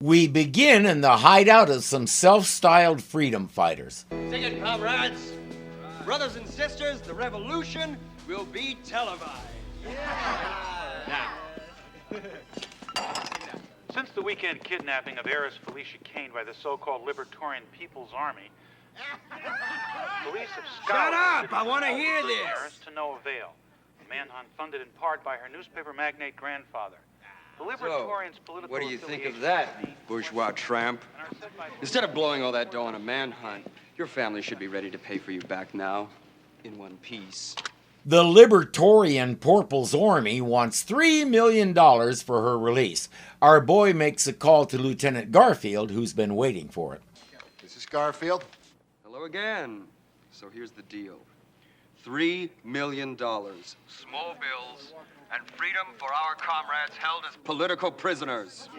We begin in the hideout of some self-styled freedom fighters. Sing it, comrades. Brothers and sisters, the revolution will be televised. Now, since the weekend kidnapping of heiress Felicia Kane by the so-called Libertarian People's Army, police have scoured Shut up! I want to hear the this. heiress to no avail. A manhunt funded in part by her newspaper magnate grandfather. The Libertarians' political What do you think of affiliations that, and bourgeois tramp? are said by Instead of blowing all that dough on a manhunt, your family should be ready to pay for you back now, in one piece. The Libertarian People's Army wants $3 million for her release. Our boy makes a call to Lieutenant Garfield, who's been waiting for it. This is Garfield. Hello again. So here's the deal. $3 million. Small bills and freedom for our comrades held as political prisoners.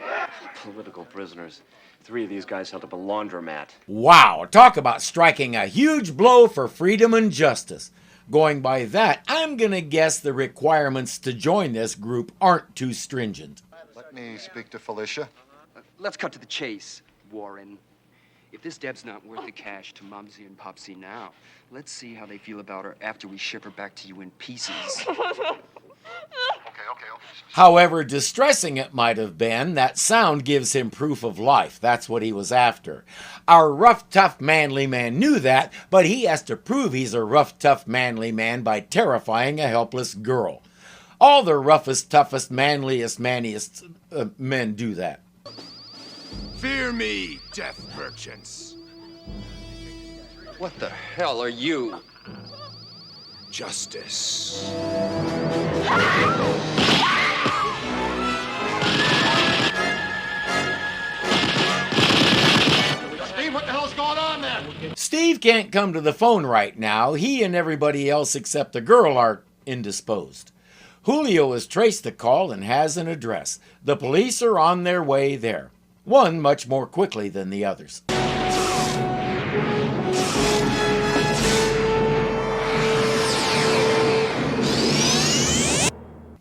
Political prisoners. 3 of these guys held up a laundromat. Wow, talk about striking a huge blow for freedom and justice. Going by that, I'm gonna guess the requirements to join this group aren't too stringent. Let me speak to Felicia. Let's cut to the chase, Warren. If this Deb's not worth the cash to Mumsy and Popsy now, let's see how they feel about her after we ship her back to you in pieces. Okay. However distressing it might have been, that sound gives him proof of life. That's what he was after. Our rough, tough, manly man knew that, but he has to prove he's a rough, tough, manly man by terrifying a helpless girl. All the roughest, toughest, manliest, manniest men do that. Fear me, death merchants. What the hell are you? Justice. Steve, what the hell's going on there? Steve can't come to the phone right now. He and everybody else except the girl are indisposed. Julio has traced the call and has an address. The police are on their way there. One much more quickly than the others.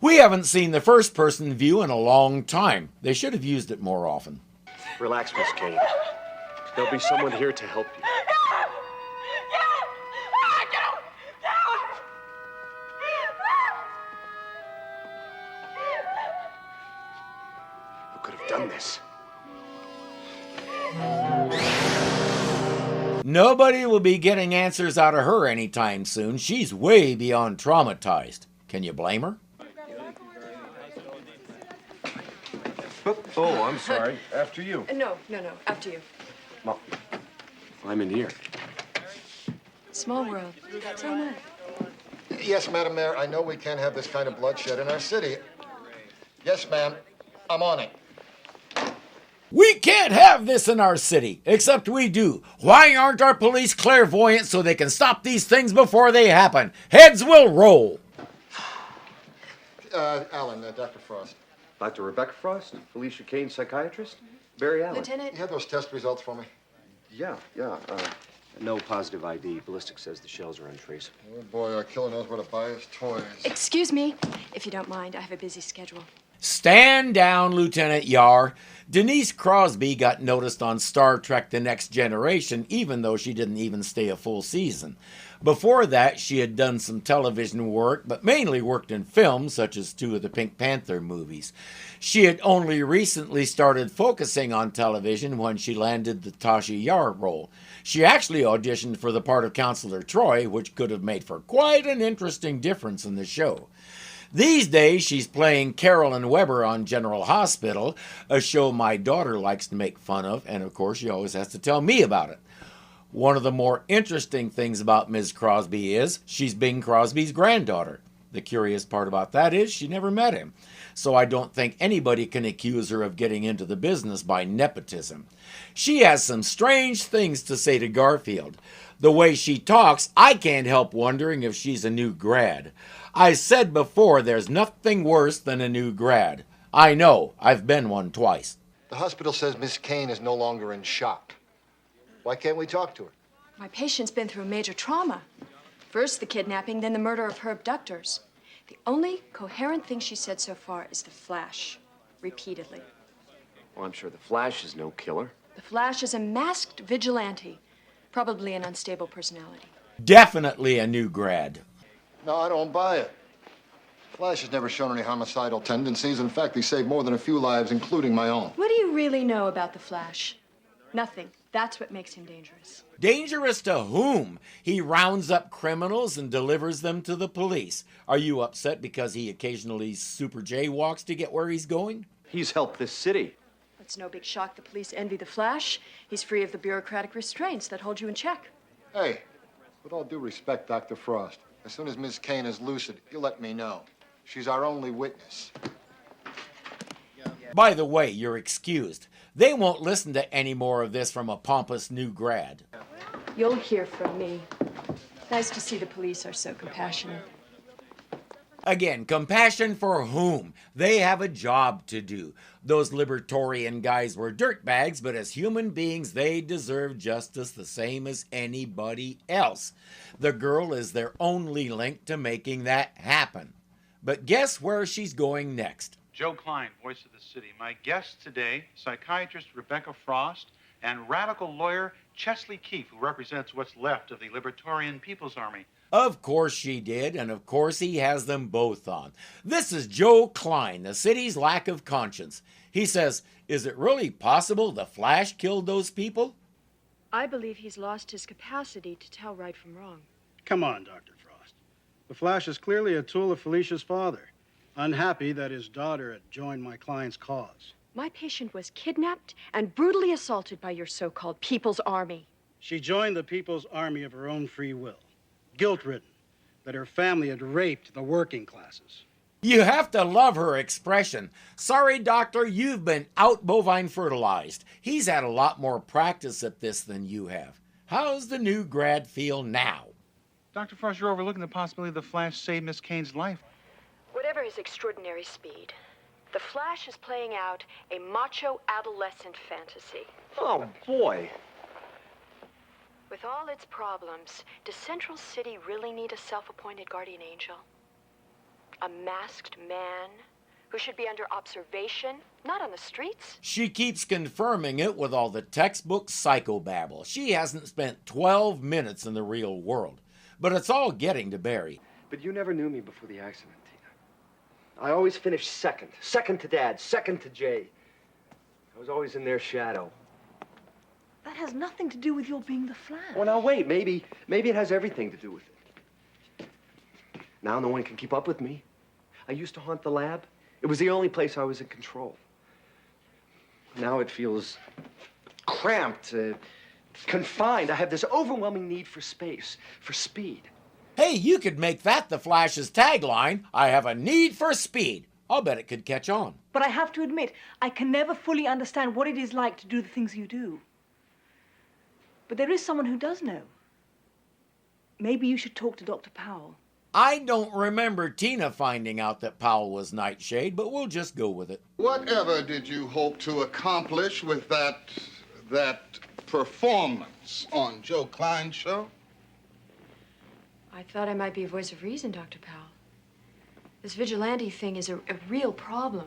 We haven't seen the first-person view in a long time. They should have used it more often. Relax, Miss Kane. There'll be someone here to help you. Who could have done this? Nobody will be getting answers out of her anytime soon. She's way beyond traumatized. Can you blame her? Oh, I'm sorry. After you. No, after you. Well, I'm in here. Small world. So what? Yes, Madam Mayor, I know we can't have this kind of bloodshed in our city. Yes, ma'am, I'm on it. We can't have this in our city, except we do. Why aren't our police clairvoyant so they can stop these things before they happen? Heads will roll. Alan, Dr. Frost. Dr. Rebecca Frost, Felicia Kane, psychiatrist. Barry Allen. Lieutenant? You have those test results for me? Yeah. No positive ID. Ballistics says the shells are untraceable. Oh, boy, our killer knows where to buy his toys. Excuse me, if you don't mind. I have a busy schedule. Stand down, Lieutenant Yar. Denise Crosby got noticed on Star Trek The Next Generation, even though she didn't even stay a full season. Before that, she had done some television work, but mainly worked in films, such as 2 of the Pink Panther movies. She had only recently started focusing on television when she landed the Tasha Yar role. She actually auditioned for the part of Counselor Troy, which could have made for quite an interesting difference in the show. These days, she's playing Carolyn Weber on General Hospital, a show my daughter likes to make fun of, and of course she always has to tell me about it. One of the more interesting things about Ms. Crosby is she's Bing Crosby's granddaughter. The curious part about that is she never met him, so I don't think anybody can accuse her of getting into the business by nepotism. She has some strange things to say to Garfield. The way she talks, I can't help wondering if she's a new grad. I said before there's nothing worse than a new grad. I know, I've been one twice. The hospital says Miss Kane is no longer in shock. Why can't we talk to her? My patient's been through a major trauma. First the kidnapping, then the murder of her abductors. The only coherent thing she said so far is the flash. Repeatedly. Well, I'm sure the Flash is no killer. The Flash is a masked vigilante, probably an unstable personality. Definitely a new grad. No, I don't buy it. Flash has never shown any homicidal tendencies. In fact, he saved more than a few lives, including my own. What do you really know about the Flash? Nothing. That's what makes him dangerous. Dangerous to whom? He rounds up criminals and delivers them to the police. Are you upset because he occasionally super jaywalks to get where he's going? He's helped this city. It's no big shock the police envy the Flash. He's free of the bureaucratic restraints that hold you in check. Hey, with all due respect, Dr. Frost, as soon as Miss Kane is lucid, you let me know. She's our only witness. By the way, you're excused. They won't listen to any more of this from a pompous new grad. You'll hear from me. Nice to see the police are so compassionate. Again, compassion for whom? They have a job to do. Those libertarian guys were dirtbags, but as human beings, they deserve justice the same as anybody else. The girl is their only link to making that happen. But guess where she's going next? Joe Klein, voice of the city. My guests today, psychiatrist Rebecca Frost and radical lawyer Chesley Keefe, who represents what's left of the Libertarian People's Army. Of course she did, and of course he has them both on. This is Joe Klein, the city's lack of conscience. He says, is it really possible the Flash killed those people? I believe he's lost his capacity to tell right from wrong. Come on, Dr. Frost. The Flash is clearly a tool of Felicia's father, unhappy that his daughter had joined my client's cause. My patient was kidnapped and brutally assaulted by your so-called People's Army. She joined the People's Army of her own free will, guilt-ridden that her family had raped the working classes. You have to love her expression. Sorry, doctor, you've been out bovine fertilized. He's had a lot more practice at this than you have. How's the new grad feel now? Dr. Frost, you're overlooking the possibility the Flash saved Miss Kane's life. Whatever his extraordinary speed, the Flash is playing out a macho adolescent fantasy. Oh, boy. With all its problems, does Central City really need a self-appointed guardian angel? A masked man who should be under observation, not on the streets? She keeps confirming it with all the textbook psychobabble. She hasn't spent 12 minutes in the real world. But it's all getting to Barry. But you never knew me before the accident, Tina. I always finished second. Second to Dad, second to Jay. I was always in their shadow. That has nothing to do with your being the Flash. Well, now, wait. Maybe it has everything to do with it. Now no one can keep up with me. I used to haunt the lab. It was the only place I was in control. Now it feels cramped, confined. I have this overwhelming need for space, for speed. Hey, you could make that the Flash's tagline. I have a need for speed. I'll bet it could catch on. But I have to admit, I can never fully understand what it is like to do the things you do. But there is someone who does know. Maybe you should talk to Dr. Powell. I don't remember Tina finding out that Powell was Nightshade, but we'll just go with it. Whatever did you hope to accomplish with that performance on Joe Klein's show? I thought I might be a voice of reason, Dr. Powell. This vigilante thing is a real problem.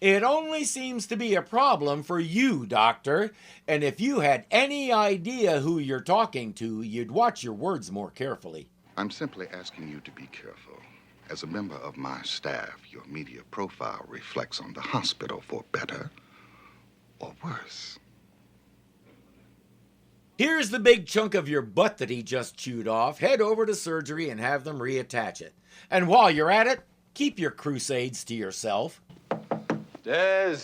It only seems to be a problem for you, Doctor. And if you had any idea who you're talking to, you'd watch your words more carefully. I'm simply asking you to be careful. As a member of my staff, your media profile reflects on the hospital for better or worse. Here's the big chunk of your butt that he just chewed off. Head over to surgery and have them reattach it. And while you're at it, keep your crusades to yourself. Des.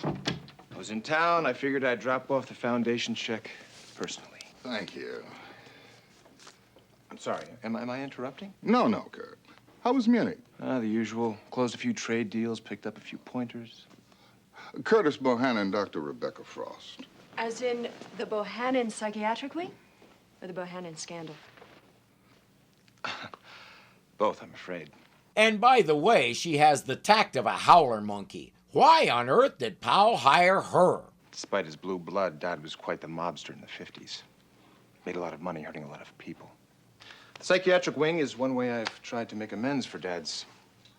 I was in town. I figured I'd drop off the foundation check personally. Thank you. I'm sorry. Am I interrupting? No, Kurt. How was Munich? The usual. Closed a few trade deals, picked up a few pointers. Curtis Bohannon and Dr. Rebecca Frost. As in the Bohannon psychiatric wing? Or the Bohannon scandal? Both, I'm afraid. And by the way, she has the tact of a howler monkey. Why on earth did Powell hire her? Despite his blue blood, Dad was quite the mobster in the 50s. Made a lot of money hurting a lot of people. The psychiatric wing is one way I've tried to make amends for Dad's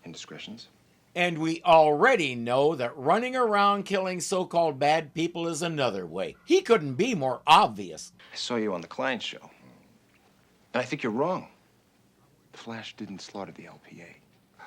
indiscretions. And we already know that running around killing so-called bad people is another way. He couldn't be more obvious. I saw you on the Klein show. And I think you're wrong. The Flash didn't slaughter the LPA.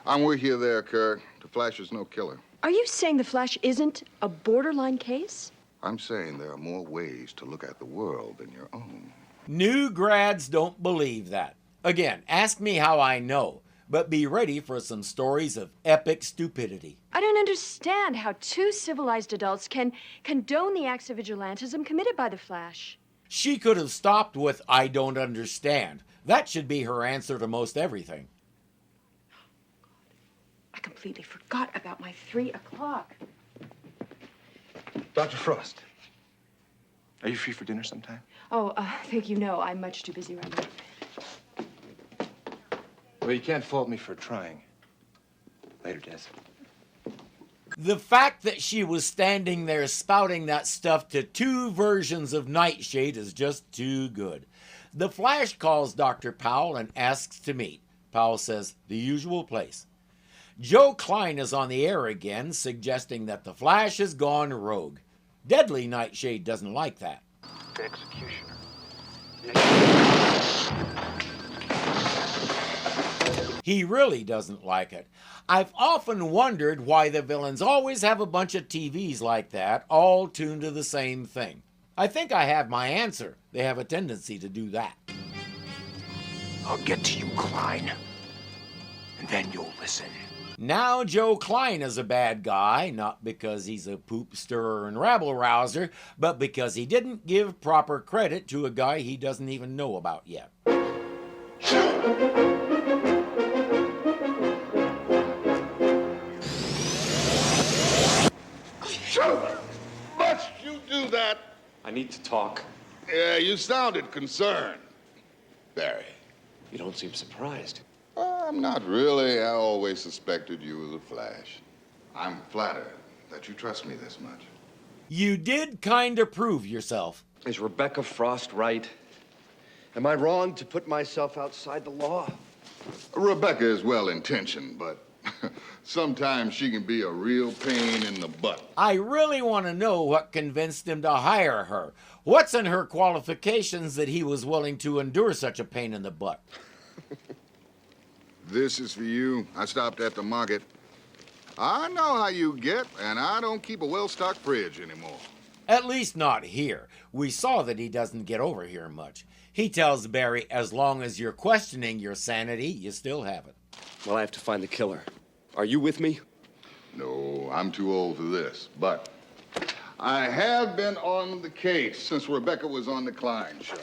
I'm with you there, Kirk. The Flash is no killer. Are you saying the Flash isn't a borderline case? I'm saying there are more ways to look at the world than your own. New grads don't believe that. Again, ask me how I know, but be ready for some stories of epic stupidity. I don't understand how two civilized adults can condone the acts of vigilantism committed by the Flash. She could have stopped with, "I don't understand." That should be her answer to most everything. I completely forgot about my 3 o'clock. Dr. Frost, are you free for dinner sometime? Oh, thank you. No, I'm much too busy right now. Well, you can't fault me for trying. Later, Des. The fact that she was standing there spouting that stuff to 2 versions of Nightshade is just too good. The Flash calls Dr. Powell and asks to meet. Powell says, the usual place. Joe Klein is on the air again, suggesting that the Flash has gone rogue. Deadly Nightshade doesn't like that. The executioner. He really doesn't like it. I've often wondered why the villains always have a bunch of TVs like that, all tuned to the same thing. I think I have my answer. They have a tendency to do that. I'll get to you, Klein. And then you'll listen. Now Joe Klein is a bad guy, not because he's a poop stirrer and rabble-rouser, but because he didn't give proper credit to a guy he doesn't even know about yet. Must you do that? I need to talk. Yeah, you sounded concerned, Barry. You don't seem surprised. I'm not really. I always suspected you was a Flash. I'm flattered that you trust me this much. You did kind of prove yourself. Is Rebecca Frost right? Am I wrong to put myself outside the law? Rebecca is well-intentioned, but sometimes she can be a real pain in the butt. I really want to know what convinced him to hire her. What's in her qualifications that he was willing to endure such a pain in the butt? This is for you. I stopped at the market. I know how you get, and I don't keep a well-stocked fridge anymore. At least not here. We saw that he doesn't get over here much. He tells Barry, as long as you're questioning your sanity, you still have it. Well, I have to find the killer. Are you with me? No, I'm too old for this, but I have been on the case since Rebecca was on the Klein show.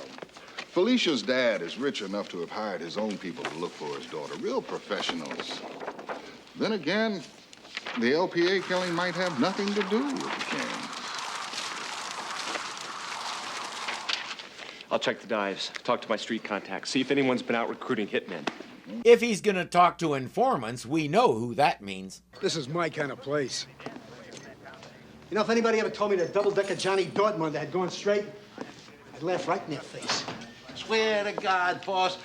Felicia's dad is rich enough to have hired his own people to look for his daughter, real professionals. Then again, the LPA killing might have nothing to do with the Kings. I'll check the dives, talk to my street contacts, see if anyone's been out recruiting hitmen. If he's going to talk to informants, we know who that means. This is my kind of place. You know, if anybody ever told me that double-decker Johnny Dortmund had gone straight, I'd laugh right in their face. Swear to God, boss,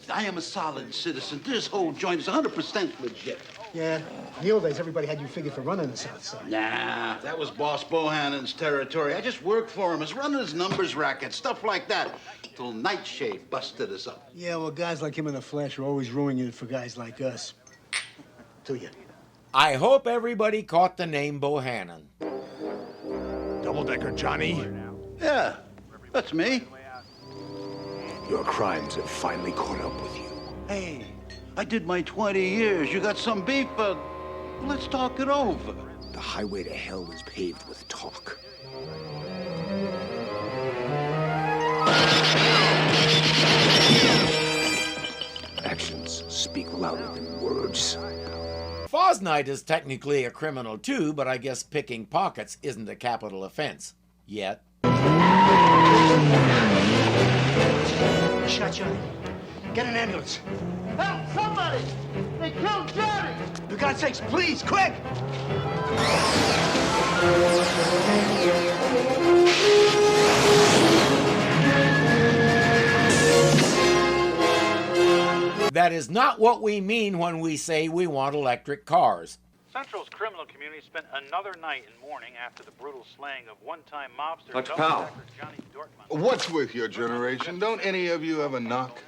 I am a solid citizen. This whole joint is 100% legit. Yeah, in the old days, everybody had you figured for running the South Side. Nah, that was Boss Bohannon's territory. I just worked for him as running his numbers racket, stuff like that, till Nightshade busted us up. Yeah, well, guys like him and the Flash are always ruining it for guys like us. To you. I hope everybody caught the name Bohannon. Double-decker Johnny? Yeah, that's me. Your crimes have finally caught up with you. Hey, I did my 20 years. You got some beef, but let's talk it over. The highway to hell is paved with talk. Actions speak louder than words. Fosnight is technically a criminal too, but I guess picking pockets isn't a capital offense. Yet. Shot Johnny. Get an ambulance. Help somebody! They killed Johnny! For God's sakes, please, quick! That is not what we mean when we say we want electric cars. Central's criminal community spent another night in mourning after the brutal slaying of one-time mobster Dr. Powell. Johnny Dortmund. What's with your generation? Don't any of you ever knock?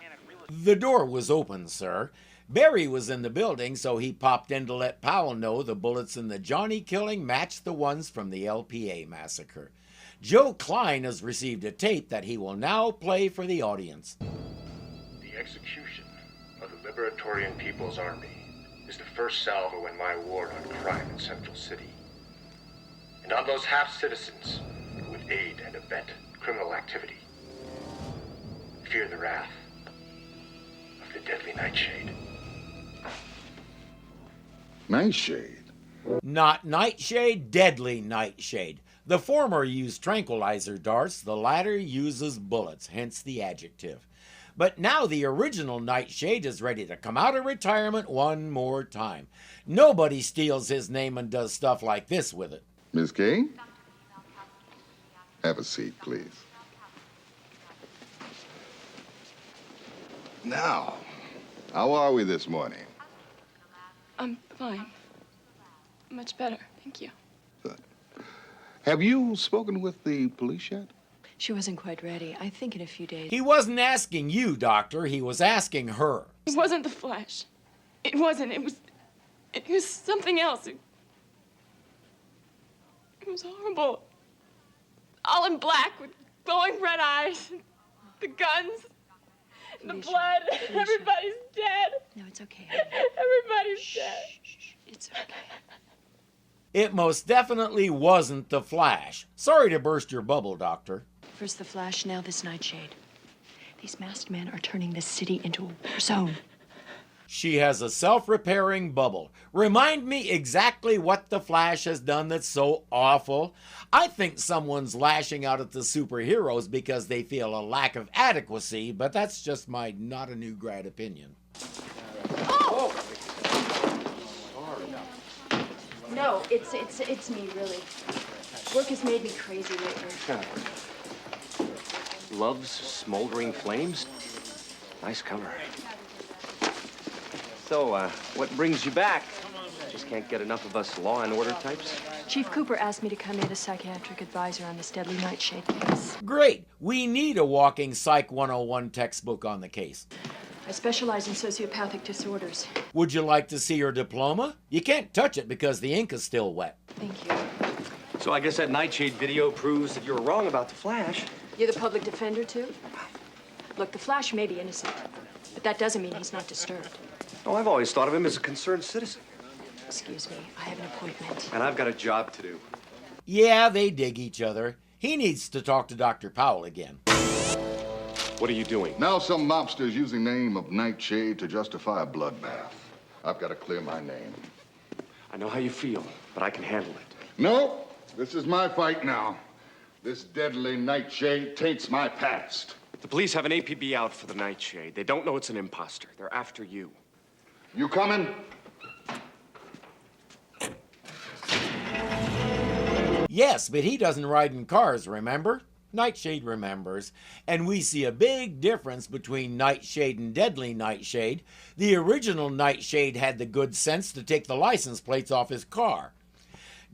The door was open, sir. Barry was in the building, so he popped in to let Powell know the bullets in the Johnny killing matched the ones from the LPA massacre. Joe Klein has received a tape that he will now play for the audience. The execution of the Liberatorian People's Army is the first salvo in my war on crime in Central City. And on those half-citizens who would aid and abet criminal activity. Fear the wrath of the Deadly Nightshade. Nightshade? Not Nightshade, Deadly Nightshade. The former used tranquilizer darts, the latter uses bullets, hence the adjective. But now the original Nightshade is ready to come out of retirement one more time. Nobody steals his name and does stuff like this with it. Miss Kane? Have a seat, please. Now, how are we this morning? I'm fine. Much better, thank you. Have you spoken with the police yet? She wasn't quite ready. I think in a few days. He wasn't asking you, Doctor. He was asking her. It wasn't the Flash. It wasn't. It was something else. It was horrible. All in black with glowing red eyes. The guns. The blood. Felicia. Everybody's dead. No, it's okay. Everybody's dead. It's okay. It most definitely wasn't the Flash. Sorry to burst your bubble, Doctor. First the Flash, now this Nightshade. These masked men are turning this city into a war zone. She has a self-repairing bubble. Remind me exactly what the Flash has done that's so awful. I think someone's lashing out at the superheroes because they feel a lack of adequacy, but that's just my not a new grad opinion. Oh! No, it's me, really. Work has made me crazy lately. Love's Smoldering Flames? Nice cover. So, what brings you back? Just can't get enough of us law and order types? Chief Cooper asked me to come in as psychiatric advisor on this Deadly Nightshade case. Great. We need a walking Psych 101 textbook on the case. I specialize in sociopathic disorders. Would you like to see your diploma? You can't touch it because the ink is still wet. Thank you. So I guess that Nightshade video proves that you were wrong about the Flash. You're the public defender, too? Look, the Flash may be innocent, but that doesn't mean he's not disturbed. Oh, I've always thought of him as a concerned citizen. Excuse me, I have an appointment. And I've got a job to do. Yeah, they dig each other. He needs to talk to Dr. Powell again. What are you doing? Now some mobster's using the name of Nightshade to justify a bloodbath. I've got to clear my name. I know how you feel, but I can handle it. No, this is my fight now. This Deadly Nightshade taints my past. The police have an APB out for the Nightshade. They don't know it's an imposter. They're after you. You coming? Yes, but he doesn't ride in cars, remember? Nightshade remembers. And we see a big difference between Nightshade and Deadly Nightshade. The original Nightshade had the good sense to take the license plates off his car.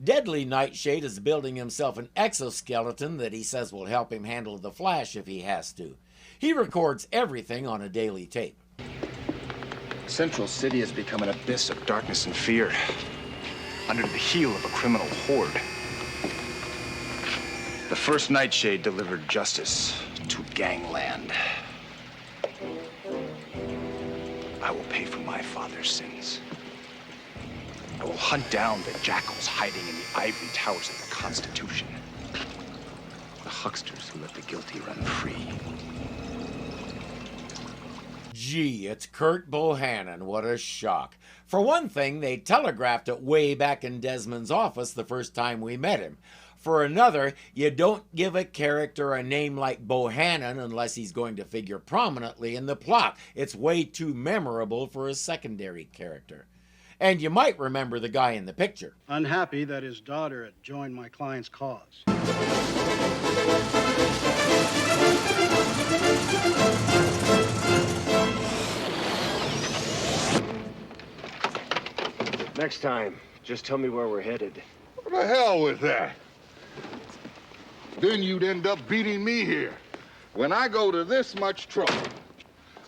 Deadly Nightshade is building himself an exoskeleton that he says will help him handle the Flash if he has to. He records everything on a daily tape. Central City has become an abyss of darkness and fear, under the heel of a criminal horde. The first Nightshade delivered justice to gangland. I will pay for my father's sins. I will hunt down the jackals hiding in the ivory towers of the Constitution. The hucksters who let the guilty run free. Gee, it's Kurt Bohannon. What a shock. For one thing, they telegraphed it way back in Desmond's office the first time we met him. For another, you don't give a character a name like Bohannon unless he's going to figure prominently in the plot. It's way too memorable for a secondary character. And you might remember the guy in the picture. Unhappy that his daughter had joined my client's cause. Next time, Just tell me where we're headed. What the hell with that? Then you'd end up beating me here. When I go to this much trouble,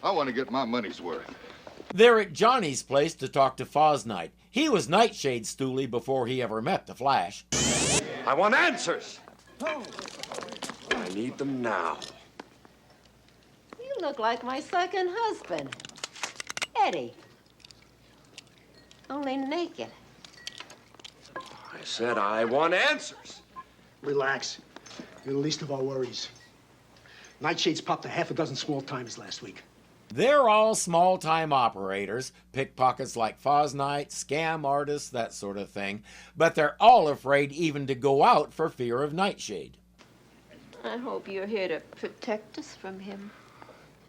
I want to get my money's worth. They're at Johnny's place to talk to Fosnight. He was Nightshade Stooley before he ever met the Flash. I want answers. I need them now. You look like my second husband, Eddie. Only naked. I said I want answers. Relax. You're the least of our worries. Nightshade's popped a half a dozen small timers last week. They're all small-time operators, pickpockets like Fosnight, scam artists, that sort of thing, but they're all afraid even to go out for fear of Nightshade. I hope you're here to protect us from him.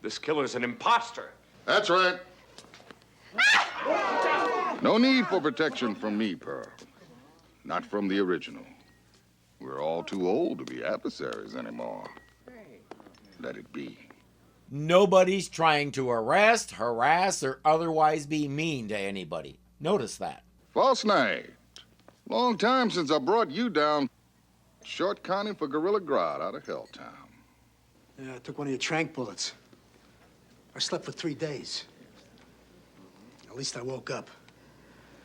This killer's an imposter. That's right. No need for protection from me, Pearl. Not from the original. We're all too old to be adversaries anymore. Let it be. Nobody's trying to arrest, harass, or otherwise be mean to anybody. Notice that. False night. Long time since I brought you down short conning for Gorilla Grodd out of Helltown. Yeah, I took one of your tranq bullets. I slept for 3 days. At least I woke up.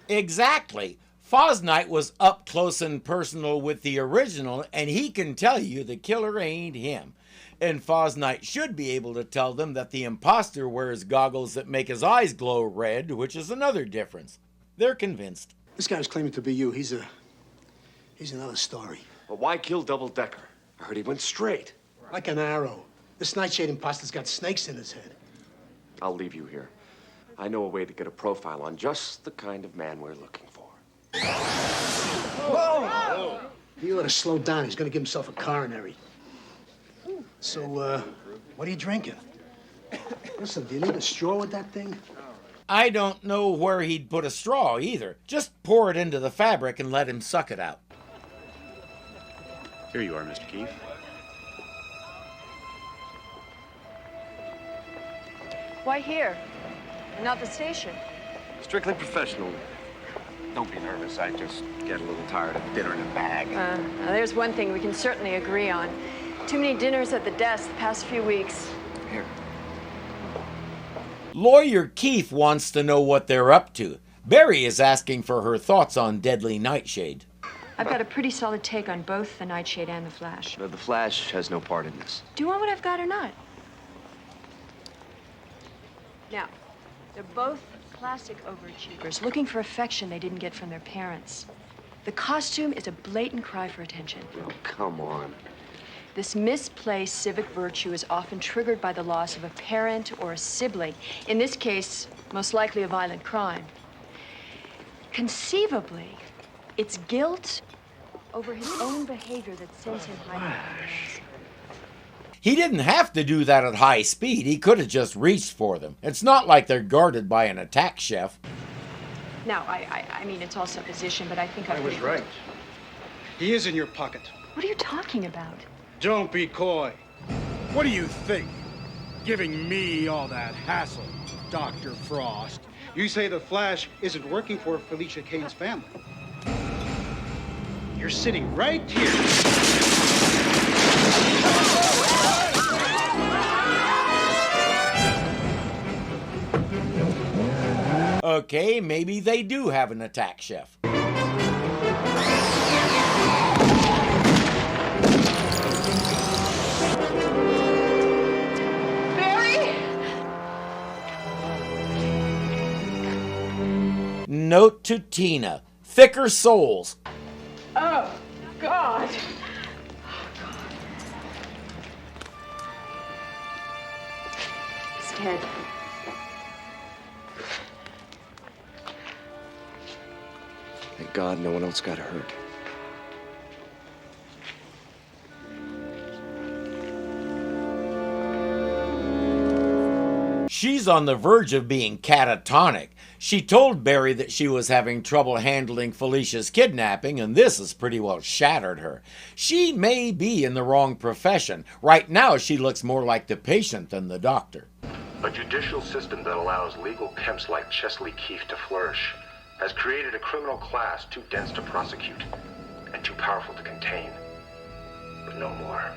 Exactly. Fosnight was up close and personal with the original, and he can tell you the killer ain't him. And Fosnight should be able to tell them that the imposter wears goggles that make his eyes glow red, which is another difference. They're convinced. This guy was claiming to be you. He's another story. Well, why kill Double Decker? I heard he went straight. Like an arrow. This Nightshade imposter's got snakes in his head. I'll leave you here. I know a way to get a profile on just the kind of man we're looking for. Whoa! He ought to slow down. He's gonna give himself a coronary. So, what are you drinking? Listen, do you need a straw with that thing? I don't know where he'd put a straw either. Just pour it into the fabric and let him suck it out. Here you are, Mr. Keefe. Why here? And not the station? Strictly professional. Don't be nervous. I just get a little tired of dinner in a bag. Now there's one thing we can certainly agree on. Too many dinners at the desk the past few weeks. Here. Lawyer Keefe wants to know what they're up to. Barry is asking for her thoughts on Deadly Nightshade. I've got a pretty solid take on both the Nightshade and the Flash. The Flash has no part in this. Do you want what I've got or not? Now, they're both classic overachievers, looking for affection they didn't get from their parents. The costume is a blatant cry for attention. Oh, come on. This misplaced civic virtue is often triggered by the loss of a parent or a sibling. In this case, most likely a violent crime. Conceivably, it's guilt over his own behavior that sends him high. He didn't have to do that at high speed. He could have just reached for them. It's not like they're guarded by an attack chef. Now, I mean, it's all supposition, but I think I was right. He is in your pocket. What are you talking about? Don't be coy. What do you think? Giving me all that hassle, Dr. Frost. You say the Flash isn't working for Felicia Kane's family. You're sitting right here. Okay, maybe they do have an attack chef. Barry! Note to Tina. Thicker souls. Oh, God. He's dead. Thank God no one else got hurt. She's on the verge of being catatonic. She told Barry that she was having trouble handling Felicia's kidnapping, and this has pretty well shattered her. She may be in the wrong profession. Right now, she looks more like the patient than the doctor. A judicial system that allows legal pimps like Chesley Keefe to flourish has created a criminal class too dense to prosecute and too powerful to contain. But no more.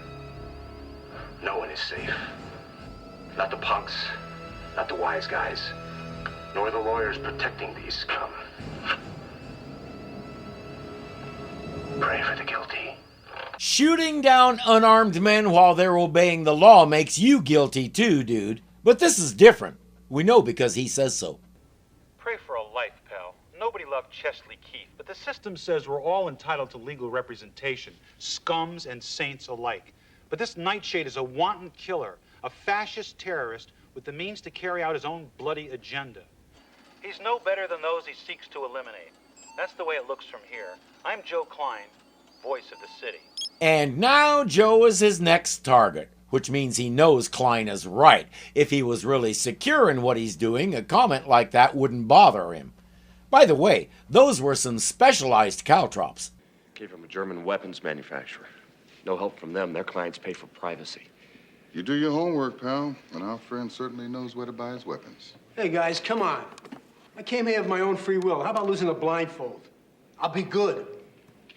No one is safe. Not the punks, not the wise guys, nor the lawyers protecting these scum. Pray for the guilty. Shooting down unarmed men while they're obeying the law makes you guilty too, dude. But this is different. We know because he says so. Pray for a life, pal. Nobody loved Chesley Keith, but the system says we're all entitled to legal representation, scums and saints alike. But this Nightshade is a wanton killer, a fascist terrorist with the means to carry out his own bloody agenda. He's no better than those he seeks to eliminate. That's the way it looks from here. I'm Joe Klein, voice of the city. And now Joe is his next target, which means he knows Klein is right. If he was really secure in what he's doing, a comment like that wouldn't bother him. By the way, those were some specialized caltrops. Came from a German weapons manufacturer. No help from them. Their clients pay for privacy. You do your homework, pal, and our friend certainly knows where to buy his weapons. Hey, guys, come on. I came here of my own free will. How about losing a blindfold? I'll be good.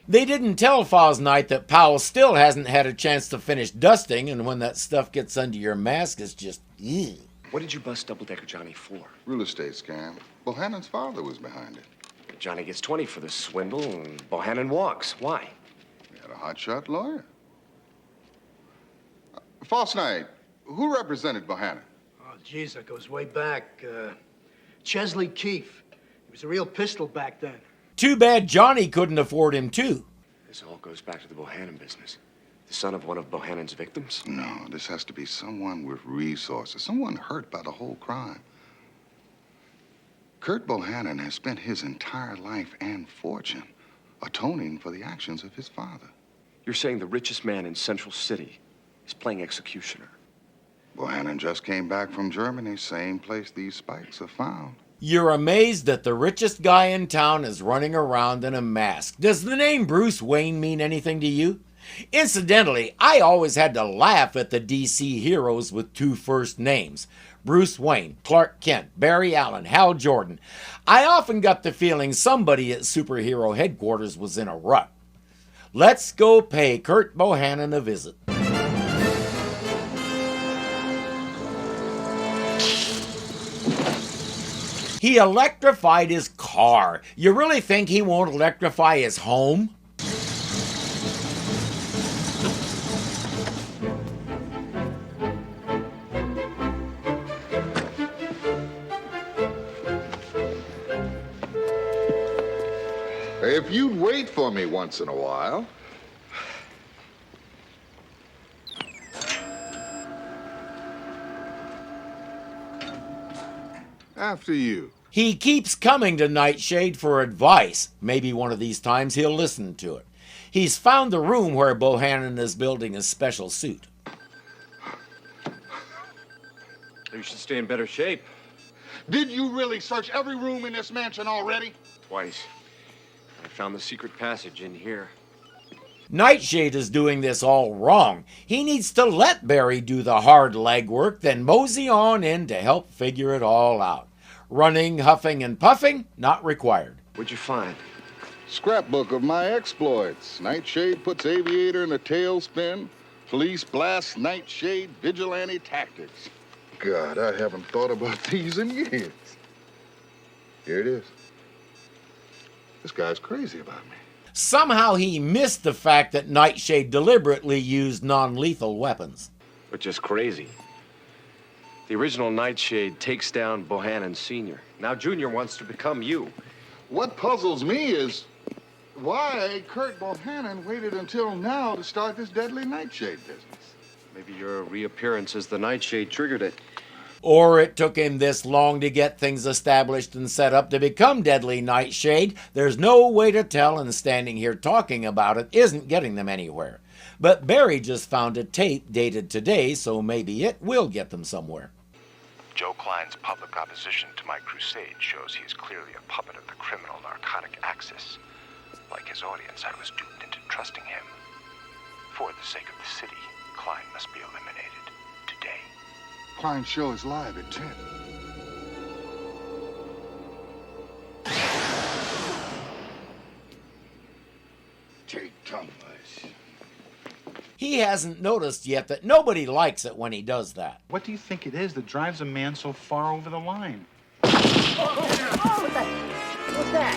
They didn't tell Fosnight that Powell still hasn't had a chance to finish dusting, and when that stuff gets under your mask, it's just, ew. What did you bust Double-Decker Johnny for? Real estate scam. Bohannon's father was behind it. Johnny gets 20 for this swindle, and Bohannon walks. Why? He had a hotshot lawyer. Fosnight, who represented Bohannon? Oh, geez, that goes way back. Chesley Keith. He was a real pistol back then. Too bad Johnny couldn't afford him, too. This all goes back to the Bohannon business. The son of one of Bohannon's victims? No, this has to be someone with resources, someone hurt by the whole crime. Kurt Bohannon has spent his entire life and fortune atoning for the actions of his father. You're saying the richest man in Central City is playing executioner? Bohannon just came back from Germany, same place these spikes are found. You're amazed that the richest guy in town is running around in a mask. Does the name Bruce Wayne mean anything to you? Incidentally, I always had to laugh at the DC heroes with two first names. Bruce Wayne, Clark Kent, Barry Allen, Hal Jordan. I often got the feeling somebody at superhero headquarters was in a rut. Let's go pay Kurt Bohannon a visit. He electrified his car. You really think he won't electrify his home? If you'd wait for me once in a while. After you. He keeps coming to Nightshade for advice. Maybe one of these times he'll listen to it. He's found the room where Bohannon is building his special suit. You should stay in better shape. Did you really search every room in this mansion already? Twice. I found the secret passage in here. Nightshade is doing this all wrong. He needs to let Barry do the hard legwork, then mosey on in to help figure it all out. Running, huffing, and puffing, not required. What'd you find? Scrapbook of my exploits. Nightshade puts aviator in a tailspin. Police blast Nightshade vigilante tactics. God, I haven't thought about these in years. Here it is. This guy's crazy about me. Somehow he missed the fact that Nightshade deliberately used non-lethal weapons. But just crazy. The original Nightshade takes down Bohannon Sr. Now Junior wants to become you. What puzzles me is why Kurt Bohannon waited until now to start this Deadly Nightshade business. Maybe your reappearance as the Nightshade triggered it. Or it took him this long to get things established and set up to become Deadly Nightshade. There's no way to tell, and standing here talking about it isn't getting them anywhere. But Barry just found a tape dated today, so maybe it will get them somewhere. Joe Klein's public opposition to my crusade shows he is clearly a puppet of the criminal narcotic axis. Like his audience, I was duped into trusting him. For the sake of the city, Klein must be eliminated today. Klein's show is live at 10. Take comfort. He hasn't noticed yet that nobody likes it when he does that. What do you think it is that drives a man so far over the line? What's that?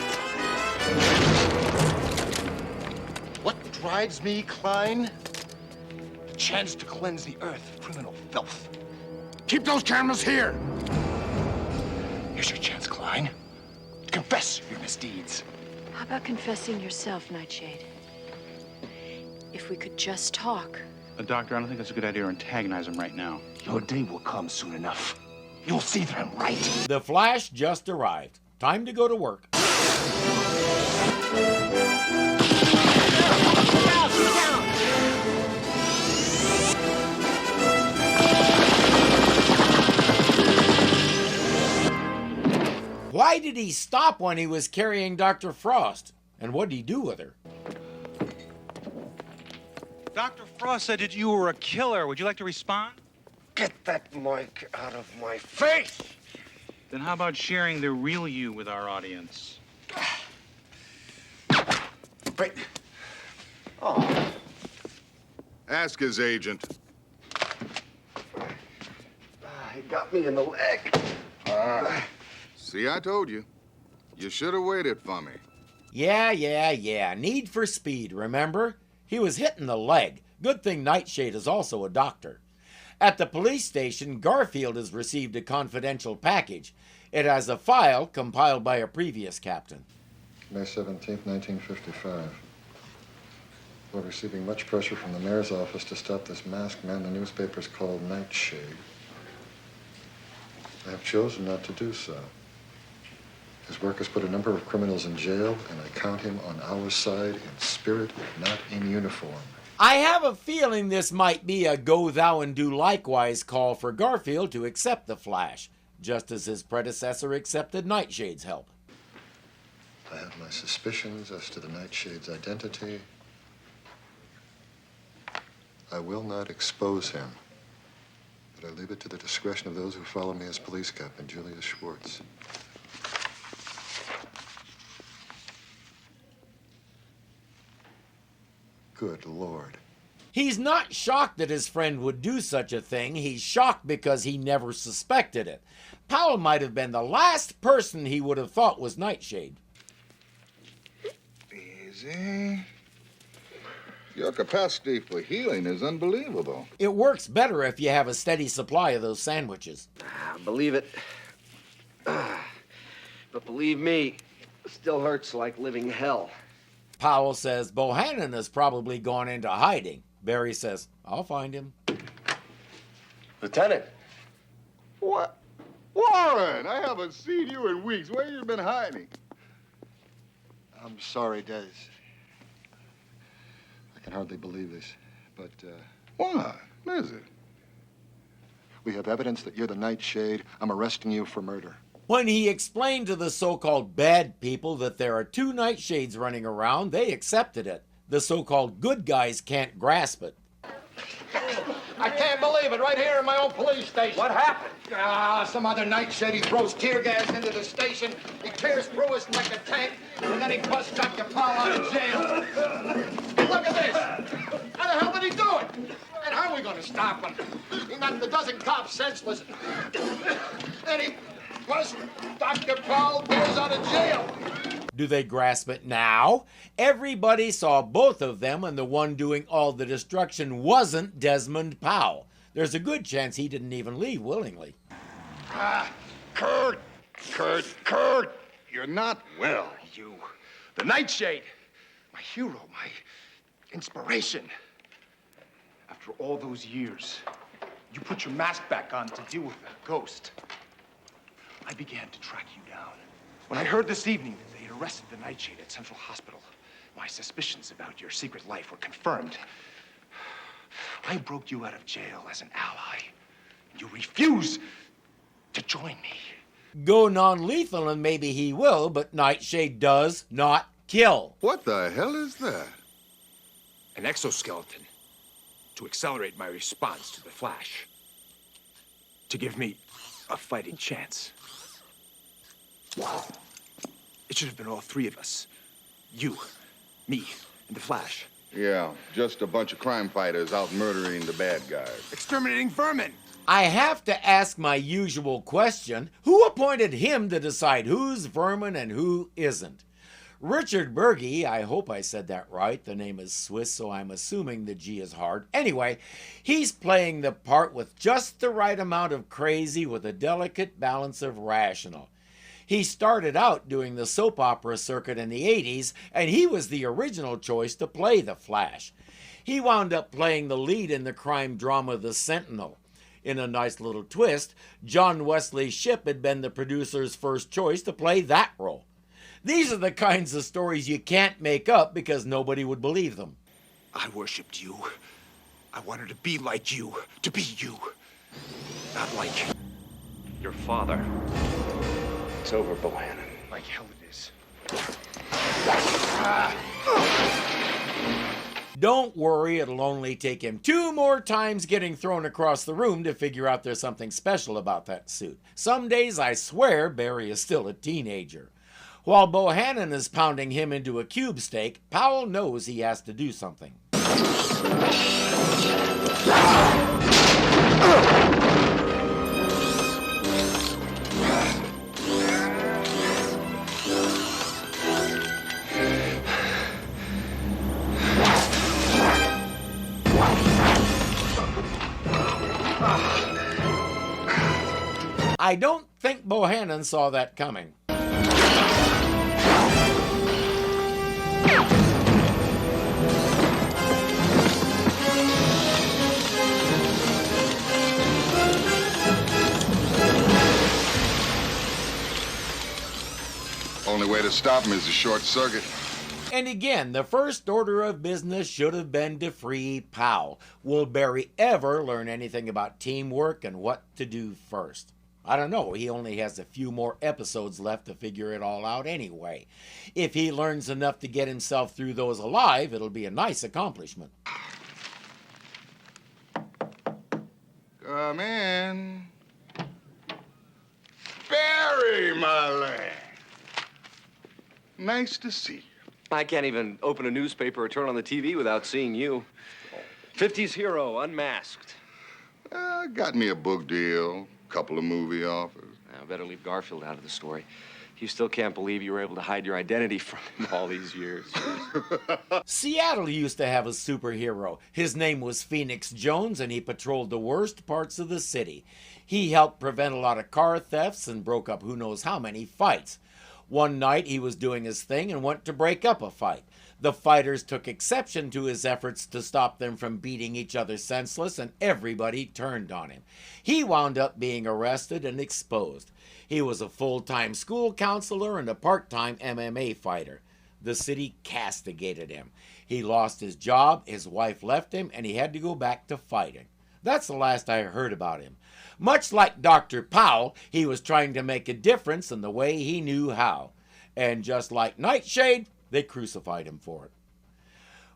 What drives me, Klein? The chance to cleanse the earth of criminal filth. Keep those cameras here! Here's your chance, Klein. Confess your misdeeds. How about confessing yourself, Nightshade? If we could just talk. Doctor, I don't think that's a good idea to antagonize him right now. Your day will come soon enough. You'll see that I'm right. The Flash just arrived. Time to go to work. Why did he stop when he was carrying Dr. Frost? And what did he do with her? Dr. Frost said that you were a killer. Would you like to respond? Get that mic out of my face! Then how about sharing the real you with our audience? Wait. Oh. Ask his agent. He got me in the leg. See, I told you. You should have waited for me. Yeah. Need for speed, remember? He was hit in the leg. Good thing Nightshade is also a doctor. At the police station, Garfield has received a confidential package. It has a file compiled by a previous captain. May 17th, 1955. We're receiving much pressure from the mayor's office to stop this masked man the newspapers call Nightshade. I have chosen not to do so. His work has put a number of criminals in jail, and I count him on our side in spirit, not in uniform. I have a feeling this might be a go thou and do likewise call for Garfield to accept the Flash, just as his predecessor accepted Nightshade's help. I have my suspicions as to the Nightshade's identity. I will not expose him, but I leave it to the discretion of those who follow me as police captain, Julius Schwartz. Good Lord. He's not shocked that his friend would do such a thing. He's shocked because he never suspected it. Powell might have been the last person he would have thought was Nightshade. Easy. Your capacity for healing is unbelievable. It works better if you have a steady supply of those sandwiches. Believe it. But believe me, it still hurts like living hell. Powell says Bohannon has probably gone into hiding. Barry says, I'll find him. Lieutenant. What? Warren, I haven't seen you in weeks. Where you been hiding? I'm sorry, Des. I can hardly believe this, but, What is it? we have evidence that you're the Nightshade. I'm arresting you for murder. When he explained to the so-called bad people that there are two Nightshades running around, they accepted it. The so-called good guys can't grasp it. I can't believe it, right here in my own police station. What happened? Some other Nightshade. He throws tear gas into the station. He tears through us like a tank, and then he busts Dr. Powell out of jail. Look at this. How the hell did he do it? And how are we going to stop him? He knocked a dozen cops senseless. And he busts Dr. Powell goes out of jail. Do they grasp it now? Everybody saw both of them, and the one doing all the destruction wasn't Desmond Powell. There's a good chance he didn't even leave willingly. Kurt! You're not well, you. The Nightshade. My hero, my inspiration. After all those years, you put your mask back on to deal with that ghost. I began to track you down. When I heard this evening that they had arrested the Nightshade at Central Hospital, my suspicions about your secret life were confirmed. I broke you out of jail as an ally. You refused to join me. Go non-lethal and maybe he will, but Nightshade does not kill. What the hell is that? An exoskeleton to accelerate my response to the Flash. To give me a fighting chance. It should have been all three of us. You, me, The Flash. Yeah, just a bunch of crime fighters out murdering the bad guys. Exterminating vermin. I have to ask my usual question. Who appointed him to decide who's vermin and who isn't? Richard Burgi, I hope I said that right. The name is Swiss, so I'm assuming the G is hard. Anyway, he's playing the part with just the right amount of crazy with a delicate balance of rational. He started out doing the soap opera circuit in the 80s, and he was the original choice to play the Flash. He wound up playing the lead in the crime drama The Sentinel. In a nice little twist, John Wesley Shipp had been the producer's first choice to play that role. These are the kinds of stories you can't make up because nobody would believe them. I worshipped you. I wanted to be like you. To be you. Not like Your father. It's over, Bohannon. like hell it is. Don't worry, it'll only take him 2 more times getting thrown across the room to figure out there's something special about that suit. Some days I swear Barry is still a teenager. While Bohannon is pounding him into a cube steak, Powell knows he has to do something. I don't think Bohannon saw that coming. Only way to stop him is a short circuit. And again, the first order of business should have been to free Powell. Will Barry ever learn anything about teamwork and what to do first? I don't know. He only has a few more episodes left to figure it all out anyway. If he learns enough to get himself through those alive, it'll be a nice accomplishment. Come in. Barry, my lad. Nice to see you. I can't even open a newspaper or turn on the TV without seeing you. 50s hero, unmasked. Got me a book deal, couple of movie offers. I better leave Garfield out of the story. You still can't believe you were able to hide your identity from him all these years. Seattle used to have a superhero. His name was Phoenix Jones, and he patrolled the worst parts of the city. He helped prevent a lot of car thefts and broke up who knows how many fights. One night he was doing his thing and went to break up a fight. The fighters took exception to his efforts to stop them from beating each other senseless, and everybody turned on him. He wound up being arrested and exposed. He was a full-time school counselor and a part-time MMA fighter. The city castigated him. He lost his job, his wife left him, and he had to go back to fighting. That's the last I heard about him. Much like Dr. Powell, he was trying to make a difference in the way he knew how. And just like Nightshade, they crucified him for it.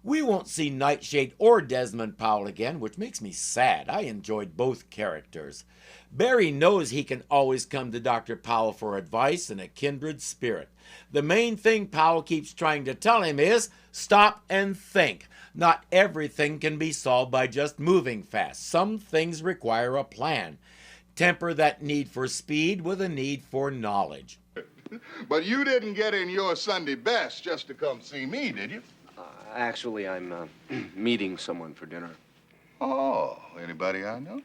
We won't see Nightshade or Desmond Powell again, which makes me sad. I enjoyed both characters. Barry knows he can always come to Dr. Powell for advice in a kindred spirit. The main thing Powell keeps trying to tell him is, stop and think. Not everything can be solved by just moving fast. Some things require a plan. Temper that need for speed with a need for knowledge. But you didn't get in your Sunday best just to come see me, did you? Actually, I'm meeting someone for dinner. Oh, anybody I know?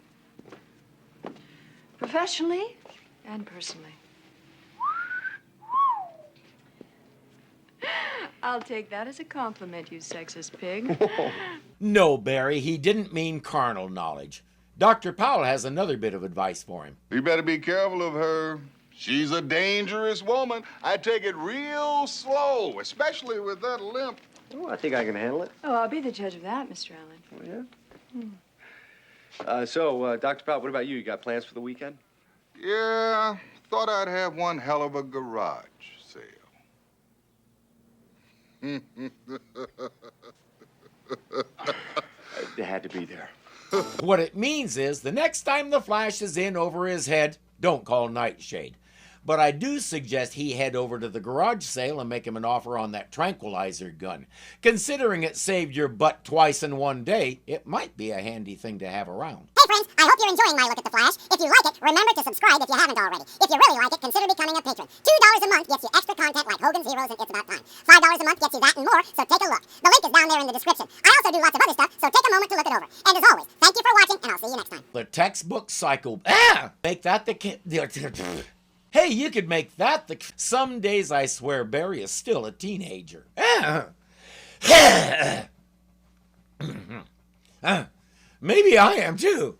Professionally and personally. I'll take that as a compliment, you sexist pig. No, Barry, he didn't mean carnal knowledge. Dr. Powell has another bit of advice for him. You better be careful of her. She's a dangerous woman. I take it real slow, especially with that limp. Oh, I think I can handle it. Oh, I'll be the judge of that, Mr. Allen. Oh, yeah? So, Dr. Powell, what about you? You got plans for the weekend? Yeah, thought I'd have one hell of a garage sale. They had to be there. What it means is, the next time the Flash is in over his head, don't call Nightshade. but I do suggest he head over to the garage sale and make him an offer on that tranquilizer gun. Considering it saved your butt twice in one day, it might be a handy thing to have around. Hey friends, I hope you're enjoying my look at The Flash. If you like it, remember to subscribe if you haven't already. If you really like it, consider becoming a patron. $2 a month gets you extra content like Hogan's Heroes and It's About Time. $5 a month gets you that and more, so take a look. The link is down there in the description. I also do lots of other stuff, so take a moment to look it over. And as always, thank you for watching, and I'll see you next time. The textbook cycle. Make that the Hey, you could make that the... Some days I swear Barry is still a teenager. Maybe I am too.